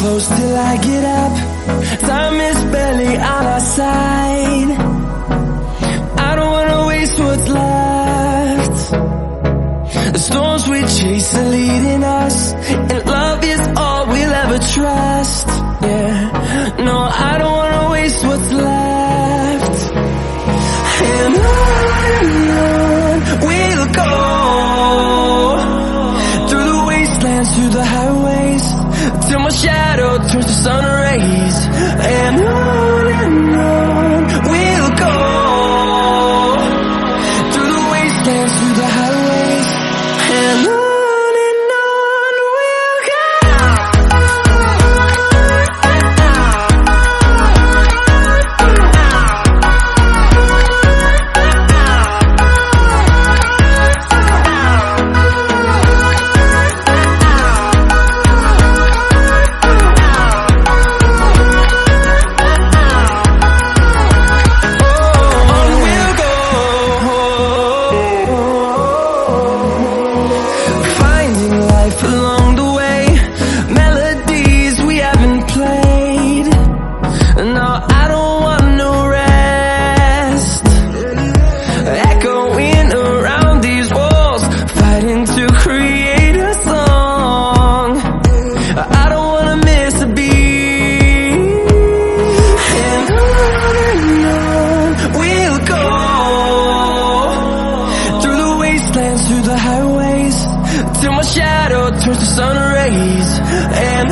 close till I get up. Time is barely on our side. I don't wanna waste what's left. The storms we chase are leading us, and love is all we'll ever trust. Yeah, no, I don't wanna waste what's left. And on we'll go, through the wastelands, through the highways, till my shadow turns to sun rays. And on we'll go, through the wastelands, through the highways, and on we'll go. Through the highways, till my shadow turns to sun rays. And